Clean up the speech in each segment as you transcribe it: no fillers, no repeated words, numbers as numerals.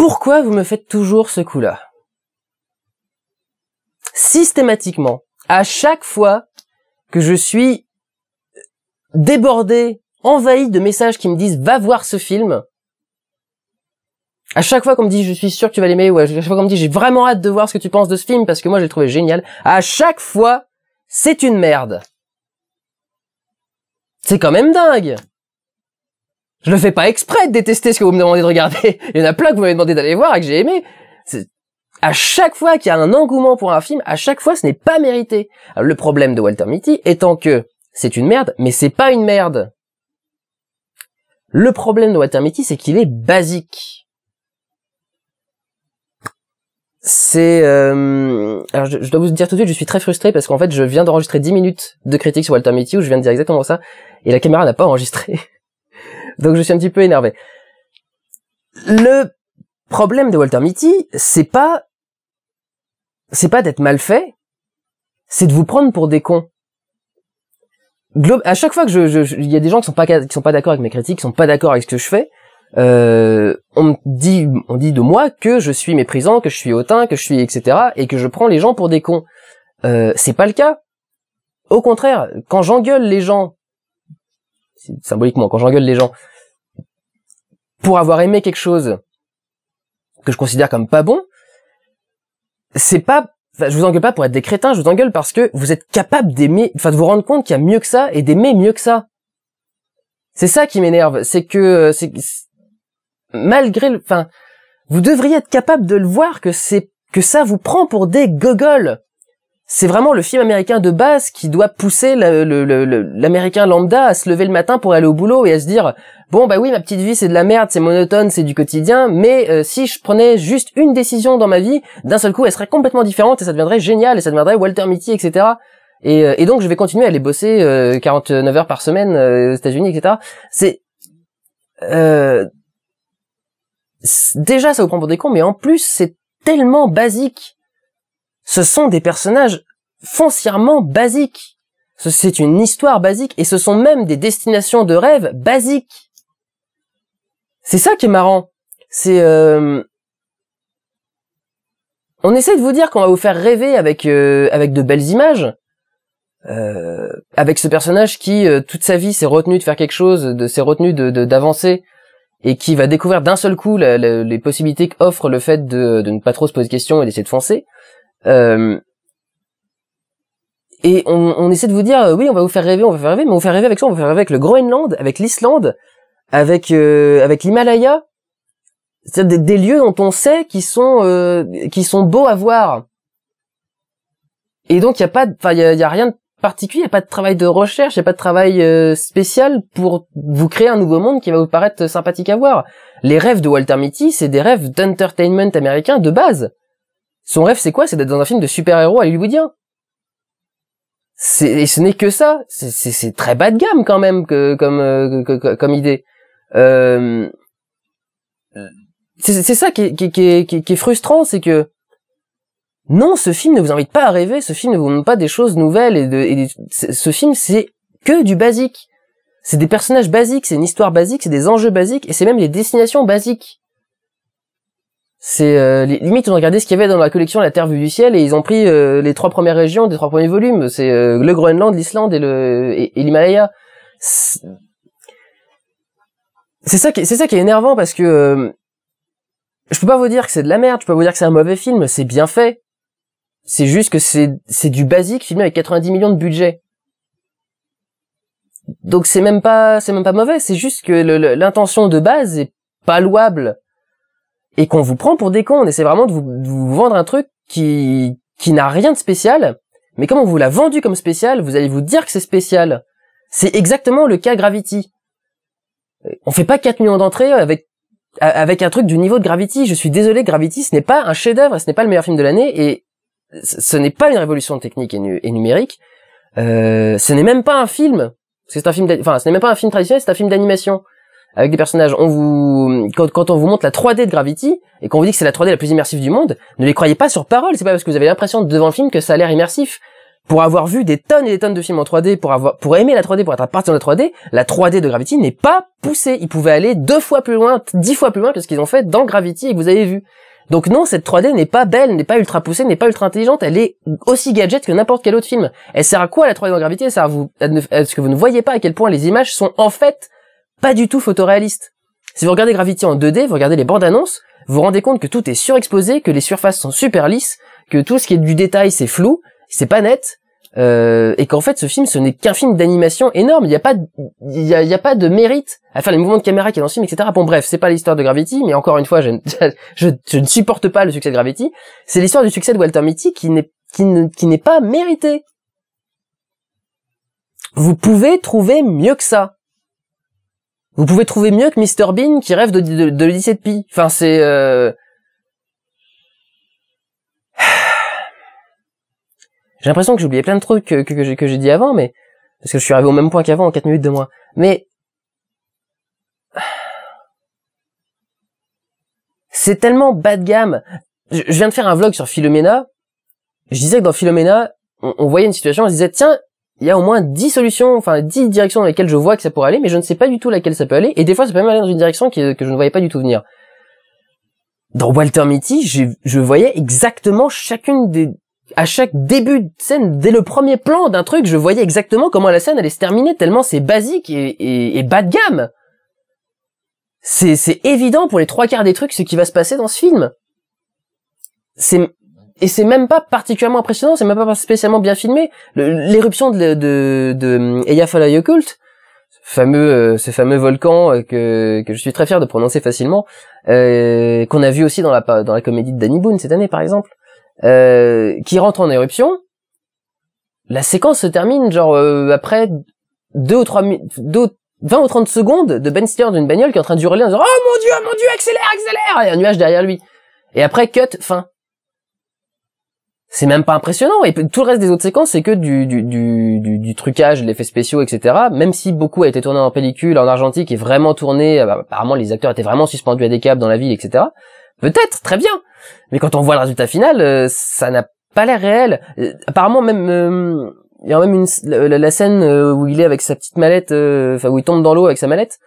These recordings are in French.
Pourquoi vous me faites toujours ce coup-là? Systématiquement, à chaque fois que je suis débordé, envahi de messages qui me disent « va voir ce film », à chaque fois qu'on me dit « je suis sûr que tu vas l'aimer » ou à chaque fois qu'on me dit « j'ai vraiment hâte de voir ce que tu penses de ce film parce que moi j'ai trouvé génial », à chaque fois, c'est une merde. C'est quand même dingue. Je le fais pas exprès de détester ce que vous me demandez de regarder. Il y en a plein que vous m'avez demandé d'aller voir et que j'ai aimé. À chaque fois qu'il y a un engouement pour un film, à chaque fois ce n'est pas mérité. Alors, le problème de Walter Mitty étant que c'est une merde, mais c'est pas une merde. Le problème de Walter Mitty, c'est qu'il est basique. Alors je dois vous dire tout de suite, je suis très frustré parce qu'en fait je viens d'enregistrer 10 minutes de critique sur Walter Mitty où je viens de dire exactement ça et la caméra n'a pas enregistré. Donc je suis un petit peu énervé. Le problème de Walter Mitty, c'est pas d'être mal fait, c'est de vous prendre pour des cons. À chaque fois que il y a des gens qui sont pas d'accord avec mes critiques, qui sont pas d'accord avec ce que je fais, on dit de moi que je suis méprisant, que je suis hautain, que je suis etc. et que je prends les gens pour des cons. C'est pas le cas. Au contraire, quand j'engueule les gens, symboliquement, quand j'engueule les gens pour avoir aimé quelque chose que je considère comme pas bon, c'est pas, je vous engueule pas pour être des crétins, je vous engueule parce que vous êtes capable d'aimer, de vous rendre compte qu'il y a mieux que ça et d'aimer mieux que ça. C'est ça qui m'énerve, c'est que malgré vous devriez être capable de le voir que ça vous prend pour des gogoles. C'est vraiment le film américain de base qui doit pousser l'américain lambda à se lever le matin pour aller au boulot et à se dire bon bah oui ma petite vie c'est de la merde, c'est monotone, c'est du quotidien, mais si je prenais juste une décision dans ma vie, d'un seul coup elle serait complètement différente et ça deviendrait génial et ça deviendrait Walter Mitty etc. Et donc je vais continuer à aller bosser 49 heures par semaine aux États-Unis etc. Déjà ça vous prend pour des cons, mais en plus c'est tellement basique. Ce sont des personnages foncièrement basiques. C'est une histoire basique et ce sont même des destinations de rêve basiques. C'est ça qui est marrant. On essaie de vous dire qu'on va vous faire rêver avec de belles images. Avec ce personnage qui toute sa vie s'est retenu de faire quelque chose, s'est retenu d'avancer et qui va découvrir d'un seul coup les possibilités qu'offre le fait de ne pas trop se poser de questions et d'essayer de foncer. Et on essaie de vous dire oui on va vous faire rêver, mais on va vous faire rêver avec ça, on va vous faire rêver avec le Groenland, avec l'Islande, avec l'Himalaya, c'est-à-dire des lieux dont on sait qui sont beaux à voir. Et donc il y a rien de particulier, il y a pas de travail de recherche, il y a pas de travail spécial pour vous créer un nouveau monde qui va vous paraître sympathique à voir. Les rêves de Walter Mitty, c'est des rêves d'entertainment américain de base. Son rêve, c'est quoi? C'est d'être dans un film de super-héros hollywoodien. Et ce n'est que ça. C'est très bas de gamme quand même comme idée. C'est ça qui est frustrant, c'est que non, ce film ne vous invite pas à rêver, ce film ne vous montre pas des choses nouvelles ce film c'est que du basique. C'est des personnages basiques, c'est une histoire basique, c'est des enjeux basiques et c'est même les destinations basiques. C'est limite on regardait ce qu'il y avait dans la collection La Terre vue du ciel et ils ont pris les 3 premières régions des 3 premiers volumes, c'est le Groenland, l'Islande et l'Himalaya. C'est ça qui est énervant parce que je peux pas vous dire que c'est de la merde, je peux pas vous dire que c'est un mauvais film, c'est bien fait. C'est juste que c'est du basique filmé avec 90 millions de budget. Donc c'est même pas mauvais, c'est juste que l'intention de base est pas louable. Et qu'on vous prend pour des cons, on essaie vraiment de vous vendre un truc qui n'a rien de spécial, mais comme on vous l'a vendu comme spécial, vous allez vous dire que c'est spécial. C'est exactement le cas Gravity. On fait pas 4 millions d'entrées avec un truc du niveau de Gravity. Je suis désolé, Gravity, ce n'est pas un chef-d'œuvre, ce n'est pas le meilleur film de l'année, et ce n'est pas une révolution technique et numérique. Ce n'est même pas un film. Ce n'est même pas un film traditionnel, c'est un film d'animation. Avec des personnages, quand on vous montre la 3D de Gravity, et qu'on vous dit que c'est la 3D la plus immersive du monde, ne les croyez pas sur parole, c'est pas parce que vous avez l'impression devant le film que ça a l'air immersif. pour avoir vu des tonnes et des tonnes de films en 3D, pour aimer la 3D, pour être à partir de la 3D de Gravity n'est pas poussée. Ils pouvaient aller 2 fois plus loin, 10 fois plus loin que ce qu'ils ont fait dans Gravity et que vous avez vu. Donc non, cette 3D n'est pas belle, n'est pas ultra poussée, n'est pas ultra intelligente, elle est aussi gadget que n'importe quel autre film. Elle sert à quoi la 3D dans Gravity? Elle sert à ce que vous ne voyez pas à quel point les images sont en fait pas du tout photoréalistes. Si vous regardez Gravity en 2D, vous regardez les bandes annonces, vous vous rendez compte que tout est surexposé, que les surfaces sont super lisses, que tout ce qui est du détail c'est flou, c'est pas net, et qu'en fait ce film ce n'est qu'un film d'animation énorme. Il y a pas de mérite à faire les mouvements de caméra qu'il y a dans ce film, etc. Bon bref, c'est pas l'histoire de Gravity, mais encore une fois je ne supporte pas le succès de Gravity. C'est l'histoire du succès de Walter Mitty qui n'est pas mérité. Vous pouvez trouver mieux que ça. Vous pouvez trouver mieux que Mr Bean qui rêve de l'Odyssée de Pi. Enfin c'est j'ai l'impression que j'ai oublié plein de trucs que j'ai dit avant, mais parce que je suis arrivé au même point qu'avant en 4 minutes de moins. Mais c'est tellement bas de gamme. Je viens de faire un vlog sur Philomena. Je disais que dans Philomena, on voyait une situation, on se disait tiens, il y a au moins 10 solutions, enfin 10 directions dans lesquelles je vois que ça pourrait aller, mais je ne sais pas du tout laquelle ça peut aller, et des fois ça peut même aller dans une direction que je ne voyais pas du tout venir. Dans Walter Mitty, je voyais exactement à chaque début de scène, dès le premier plan d'un truc, je voyais exactement comment la scène allait se terminer, tellement c'est basique et bas de gamme. C'est évident pour les 3/4 des trucs ce qui va se passer dans ce film. Et c'est même pas particulièrement impressionnant, c'est même pas spécialement bien filmé. L'éruption de Eyjafjallajökull, ce fameux volcan que je suis très fier de prononcer facilement, qu'on a vu aussi dans la comédie de Danny Boone cette année par exemple. Qui rentre en éruption, la séquence se termine genre après 20 ou 30 secondes de Ben Stiller d'une bagnole qui est en train de hurler en disant oh mon dieu, accélère, et un nuage derrière lui. Et après cut, fin. C'est même pas impressionnant, et tout le reste des autres séquences c'est que du trucage, de l'effet spéciaux, etc. Même si beaucoup a été tourné en pellicule, en argentique, et vraiment tourné, apparemment les acteurs étaient vraiment suspendus à des câbles dans la ville, etc. Peut-être, très bien. Mais quand on voit le résultat final, ça n'a pas l'air réel. Apparemment même, il y a même la scène où il est avec sa petite mallette, où il tombe dans l'eau avec sa mallette.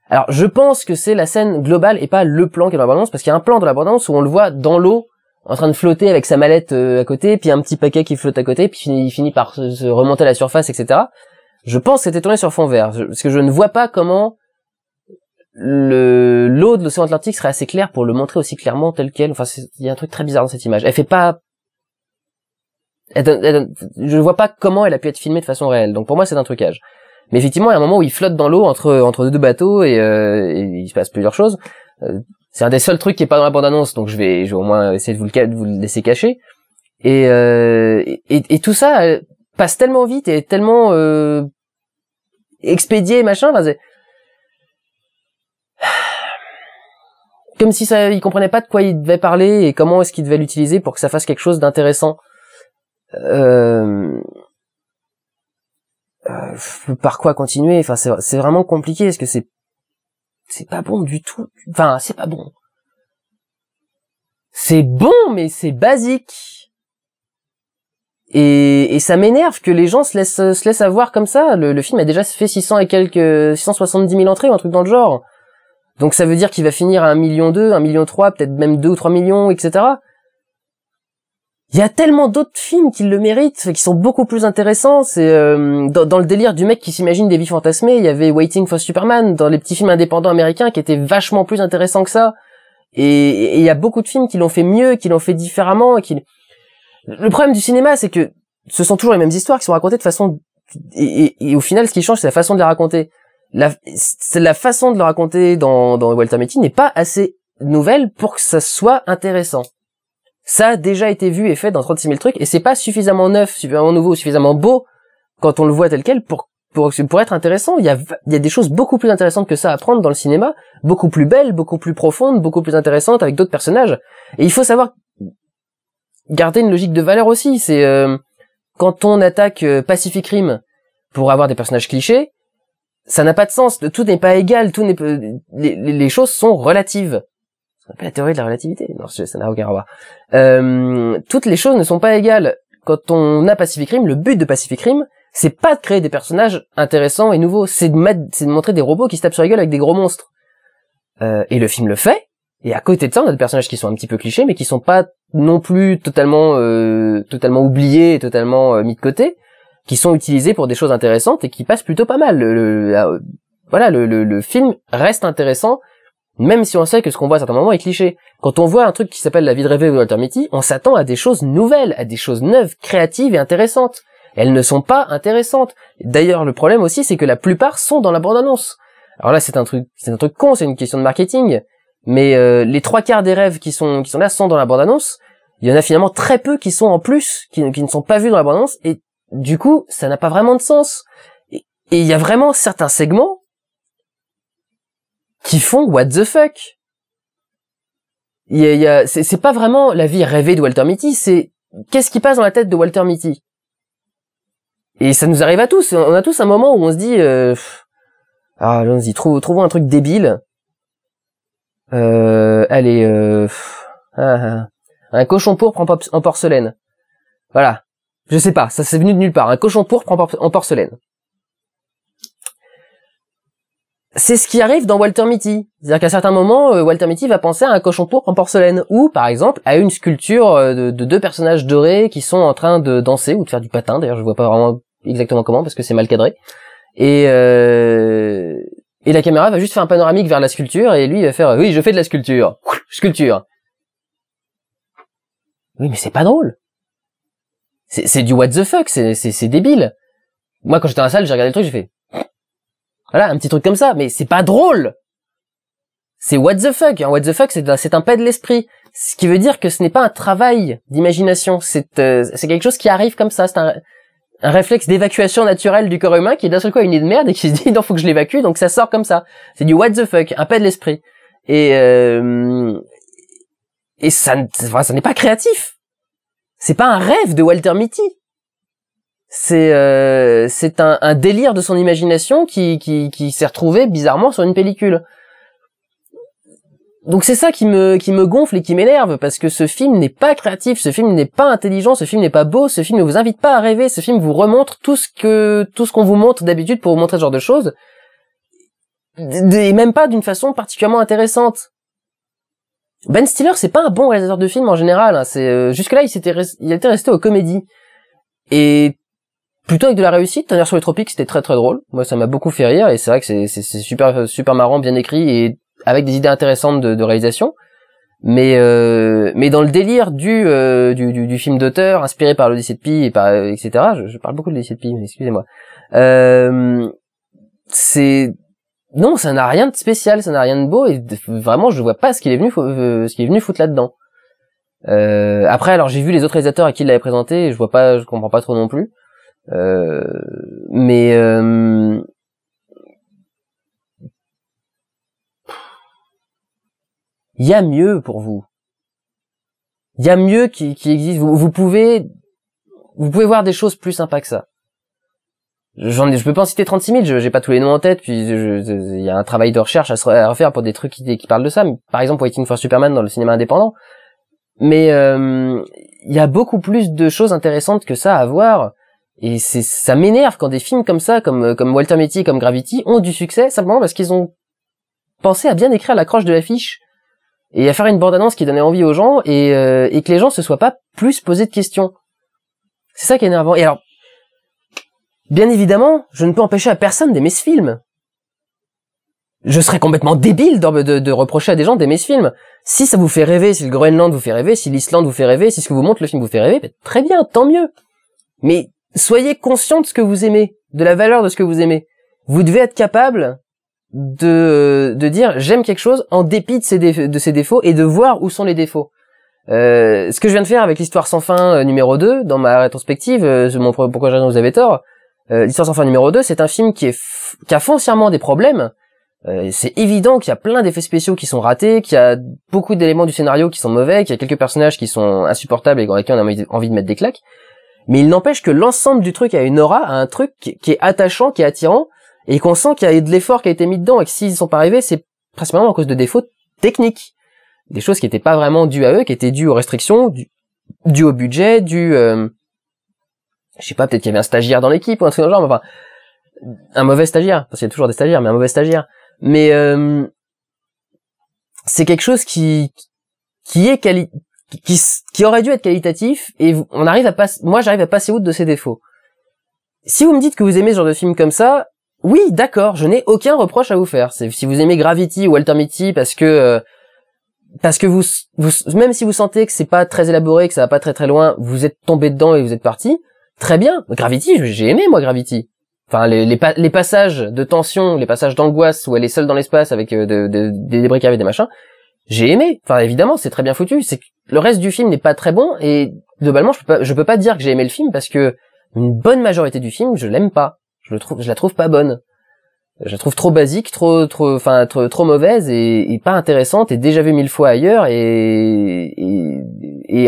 Alors je pense que c'est la scène globale et pas le plan qui est dans la bande-annonce, parce qu'il y a un plan dans la bande-annonce où on le voit dans l'eau, en train de flotter avec sa mallette à côté, puis un petit paquet qui flotte à côté, puis il finit par se remonter à la surface, etc. Je pense que c'était tourné sur fond vert, parce que je ne vois pas comment l'eau de l'océan Atlantique serait assez claire pour le montrer aussi clairement tel quel. Enfin, il y a un truc très bizarre dans cette image. Elle fait pas, je vois pas comment elle a pu être filmée de façon réelle. Donc pour moi, c'est un trucage. Mais effectivement, il y a un moment où il flotte dans l'eau entre deux bateaux et il se passe plusieurs choses. C'est un des seuls trucs qui est pas dans la bande-annonce, donc je vais au moins essayer de vous le laisser cacher. Et tout ça passe tellement vite et tellement expédié, machin. Enfin, c'est comme si il comprenait pas de quoi il devait parler et comment est-ce qu'il devait l'utiliser pour que ça fasse quelque chose d'intéressant. Par quoi continuer? Enfin, c'est vraiment compliqué. Est-ce que c'est pas bon du tout? Enfin, c'est pas bon. C'est bon, mais c'est basique. Et ça m'énerve que les gens se laissent avoir comme ça. Le film a déjà fait 670 000 entrées ou un truc dans le genre. Donc ça veut dire qu'il va finir à 1,2 million, 1,3 million, peut-être même 2 ou 3 millions, etc. Il y a tellement d'autres films qui le méritent, qui sont beaucoup plus intéressants. C'est dans le délire du mec qui s'imagine des vies fantasmées, il y avait Waiting for Superman, dans les petits films indépendants américains, qui étaient vachement plus intéressants que ça. Et il y a beaucoup de films qui l'ont fait mieux, qui l'ont fait différemment. Le problème du cinéma, c'est que ce sont toujours les mêmes histoires qui sont racontées de façon... Et au final, ce qui change, c'est la façon de les raconter. La façon de le raconter dans Walter Mitty n'est pas assez nouvelle pour que ça soit intéressant. Ça a déjà été vu et fait dans 36 000 trucs, et c'est pas suffisamment neuf, suffisamment nouveau, suffisamment beau, quand on le voit tel quel, pour être intéressant. Il y a des choses beaucoup plus intéressantes que ça à prendre dans le cinéma, beaucoup plus belles, beaucoup plus profondes, beaucoup plus intéressantes, avec d'autres personnages. Et il faut savoir garder une logique de valeur aussi. C'est quand on attaque Pacific Rim pour avoir des personnages clichés, ça n'a pas de sens. Tout n'est pas égal, les choses sont relatives. Ce qu'on appelle la théorie de la relativité. Non, ça n'a aucun rapport. Toutes les choses ne sont pas égales. quand on a Pacific Rim, le but de Pacific Rim, c'est pas de créer des personnages intéressants et nouveaux, c'est de montrer des robots qui se tapent sur la gueule avec des gros monstres. Et le film le fait. Et à côté de ça, on a des personnages qui sont un petit peu clichés, mais qui sont pas non plus totalement oubliés, totalement mis de côté, qui sont utilisés pour des choses intéressantes et qui passent plutôt pas mal. Le film reste intéressant, même si on sait que ce qu'on voit à certains moments est cliché. Quand on voit un truc qui s'appelle La vie de rêver de Walter Mitty, on s'attend à des choses nouvelles, à des choses neuves, créatives et intéressantes. Elles ne sont pas intéressantes. D'ailleurs, le problème aussi, c'est que la plupart sont dans la bande-annonce. Alors là, c'est un truc con, c'est une question de marketing, mais les 3/4 des rêves qui sont là sont dans la bande-annonce. Il y en a finalement très peu qui sont en plus, qui ne sont pas vus dans la bande-annonce, et du coup, ça n'a pas vraiment de sens. Et il y a vraiment certains segments qui font what the fuck. C'est pas vraiment la vie rêvée de Walter Mitty, c'est qu'est-ce qui passe dans la tête de Walter Mitty. Et ça nous arrive à tous. On a tous un moment où on se dit, trouvons un truc débile. Allez, un cochon pourpre en porcelaine. Voilà. Je sais pas, ça c'est venu de nulle part. Un cochon pourpre en porcelaine. C'est ce qui arrive dans Walter Mitty. C'est-à-dire qu'à certains moments, Walter Mitty va penser à un cochon pourpre en porcelaine, ou par exemple à une sculpture de 2 personnages dorés qui sont en train de danser ou de faire du patin. D'ailleurs, je vois pas vraiment exactement comment parce que c'est mal cadré. Et la caméra va juste faire un panoramique vers la sculpture et lui il va faire oui, je fais de la sculpture. Sculpture. Oui, mais c'est pas drôle. C'est du what the fuck, c'est débile. Moi quand j'étais dans la salle, j'ai regardé le truc, j'ai fait voilà, un petit truc comme ça, mais c'est pas drôle. C'est what the fuck. Un what the fuck, c'est un pas de l'esprit. Ce qui veut dire que ce n'est pas un travail d'imagination. C'est quelque chose qui arrive comme ça. C'est un réflexe d'évacuation naturelle du corps humain qui d'un seul coup a une idée de merde et qui se dit non, faut que je l'évacue, donc ça sort comme ça. C'est du what the fuck, un pas de l'esprit. Et ça n'est pas créatif. C'est pas un rêve de Walter Mitty. C'est un délire de son imagination qui s'est retrouvé bizarrement sur une pellicule. Donc c'est ça qui me gonfle et qui m'énerve, parce que ce film n'est pas créatif, ce film n'est pas intelligent, ce film n'est pas beau, ce film ne vous invite pas à rêver, ce film vous remontre tout ce qu'on vous montre d'habitude pour vous montrer ce genre de choses, et même pas d'une façon particulièrement intéressante. Ben Stiller, c'est pas un bon réalisateur de films en général, hein. Jusque-là il était resté aux comédies. Et plutôt avec de la réussite. Tonnerre sur les tropiques, c'était très très drôle. Moi, ça m'a beaucoup fait rire, et c'est vrai que c'est super super marrant, bien écrit et avec des idées intéressantes de réalisation. Mais dans le délire du film d'auteur inspiré par l'Odyssée de Pi et etc. Je parle beaucoup de l'Odyssée de Pi, mais excusez-moi. Non, ça n'a rien de spécial, ça n'a rien de beau, et vraiment je vois pas ce qu'il est venu foutre là-dedans. Après, alors j'ai vu les autres réalisateurs à qui il l'avait présenté, et je comprends pas trop non plus. Mais il y a mieux pour vous. Il y a mieux qui existe. Vous pouvez voir des choses plus sympas que ça. Je peux pas en citer 36 000, j'ai pas tous les noms en tête, puis il y a un travail de recherche à refaire pour des trucs qui parlent de ça. Mais, par exemple, Waiting for Superman dans le cinéma indépendant. Mais il y a beaucoup plus de choses intéressantes que ça à voir. Et ça m'énerve quand des films comme ça, comme Walter Mitty, comme Gravity, ont du succès simplement parce qu'ils ont pensé à bien écrire l'accroche de l'affiche et à faire une bande-annonce qui donnait envie aux gens, et que les gens se soient pas plus posé de questions. C'est ça qui est énervant. Et alors, bien évidemment, je ne peux empêcher à personne d'aimer ce film. Je serais complètement débile de reprocher à des gens d'aimer ce film. Si ça vous fait rêver, si le Groenland vous fait rêver, si l'Islande vous fait rêver, si ce que vous montre le film vous fait rêver, ben, très bien, tant mieux. Mais soyez conscient de ce que vous aimez, de la valeur de ce que vous aimez. Vous devez être capable de dire j'aime quelque chose en dépit de ses défauts, et de voir où sont les défauts. Ce que je viens de faire avec l'Histoire sans fin numéro 2 dans ma rétrospective, pourquoi j'ai raison, vous avez tort. L'Histoire sans fin numéro 2, c'est un film qui a foncièrement des problèmes. C'est évident qu'il y a plein d'effets spéciaux qui sont ratés, qu'il y a beaucoup d'éléments du scénario qui sont mauvais, qu'il y a quelques personnages qui sont insupportables et avec qui on a envie de mettre des claques. Mais il n'empêche que l'ensemble du truc a une aura, a un truc qui est attachant, qui est attirant, et qu'on sent qu'il y a de l'effort qui a été mis dedans, et que s'ils sont pas arrivés, c'est principalement à cause de défauts techniques. Des choses qui étaient pas vraiment dues à eux, qui étaient dues aux restrictions, dues au budget, dues je sais pas, peut-être qu'il y avait un stagiaire dans l'équipe ou un truc dans le genre, mais enfin, un mauvais stagiaire, parce qu'il y a toujours des stagiaires, mais un mauvais stagiaire. Mais c'est quelque chose qui aurait dû être qualitatif, et moi j'arrive à passer outre de ses défauts. Si vous me dites que vous aimez ce genre de film comme ça, oui, d'accord, je n'ai aucun reproche à vous faire. Si vous aimez Gravity ou Walter Mitty parce que vous même si vous sentez que c'est pas très élaboré, que ça va pas très très loin, vous êtes tombé dedans et vous êtes parti, très bien. Gravity, j'ai aimé moi Gravity. Enfin les passages de tension, les passages d'angoisse où elle est seule dans l'espace avec des débris cavés, des machins, j'ai aimé. Enfin évidemment, c'est très bien foutu, c'est que le reste du film n'est pas très bon, et globalement je peux pas dire que j'ai aimé le film parce que une bonne majorité du film, je l'aime pas. Je la trouve pas bonne. Je la trouve trop basique, trop mauvaise et pas intéressante, et déjà vue 1000 fois ailleurs, et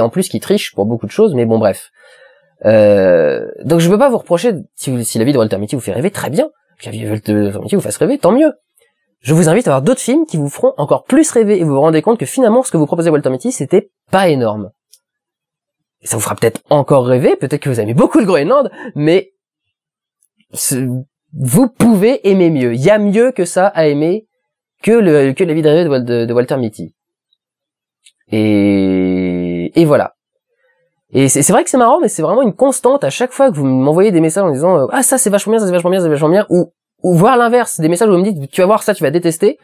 en plus qui triche pour beaucoup de choses, mais bon bref. Donc je peux pas vous reprocher si la vie de Walter Mitty vous fait rêver, très bien. Que la vie de Walter Mitty vous fasse rêver, tant mieux. Je vous invite à voir d'autres films qui vous feront encore plus rêver, et vous vous rendez compte que finalement ce que vous proposait Walter Mitty, c'était pas énorme. Et ça vous fera peut-être encore rêver, peut-être que vous aimez beaucoup le Groenland, mais vous pouvez aimer mieux. Il y a mieux que ça à aimer que la vie de rêver de Walter Mitty. Et voilà. Et c'est vrai que c'est marrant, mais c'est vraiment une constante à chaque fois que vous m'envoyez des messages en disant ah ça c'est vachement bien, ça c'est vachement bien, ça c'est vachement bien, ou voir l'inverse, des messages où vous me dites tu vas voir ça, tu vas détester.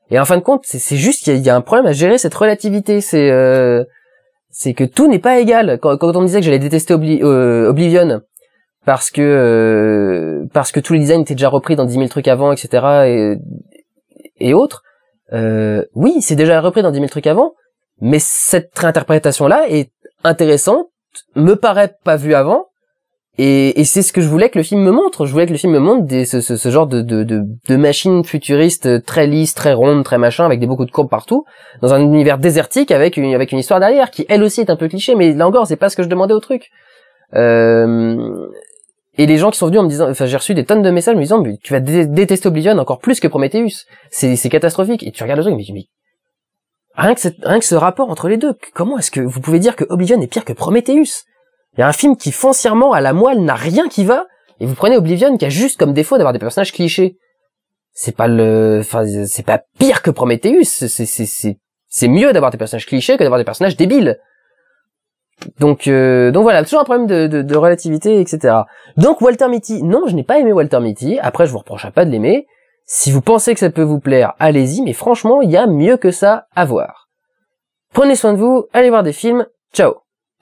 Et en fin de compte, c'est juste qu'il y a un problème à gérer cette relativité. C'est que tout n'est pas égal. Quand on me disait que j'allais détester Oblivion parce que tous les designs étaient déjà repris dans 10 000 trucs avant, etc. et autres, oui, c'est déjà repris dans 10 000 trucs avant, mais cette réinterprétation-là est intéressante, me paraît pas vue avant, et c'est ce que je voulais que le film me montre. Je voulais que le film me montre ce genre de machine futuriste très lisse, très ronde, très machin, avec beaucoup de courbes partout, dans un univers désertique avec une histoire derrière qui elle aussi est un peu cliché, mais là encore c'est pas ce que je demandais au truc. Et les gens qui sont venus en me disant, enfin j'ai reçu des tonnes de messages me disant mais tu vas détester Oblivion encore plus que Prometheus, c'est catastrophique. Et tu regardes le truc mais rien que ce rapport entre les deux, comment est-ce que vous pouvez dire que Oblivion est pire que Prometheus? Il y a un film qui foncièrement à la moelle n'a rien qui va, et vous prenez Oblivion qui a juste comme défaut d'avoir des personnages clichés. C'est pas pire que Prometheus, c'est mieux d'avoir des personnages clichés que d'avoir des personnages débiles. Donc voilà, toujours un problème de relativité, etc. Donc Walter Mitty, non, je n'ai pas aimé Walter Mitty. Après, je vous reprocherai pas de l'aimer. Si vous pensez que ça peut vous plaire, allez-y, mais franchement, il y a mieux que ça à voir. Prenez soin de vous, allez voir des films, ciao.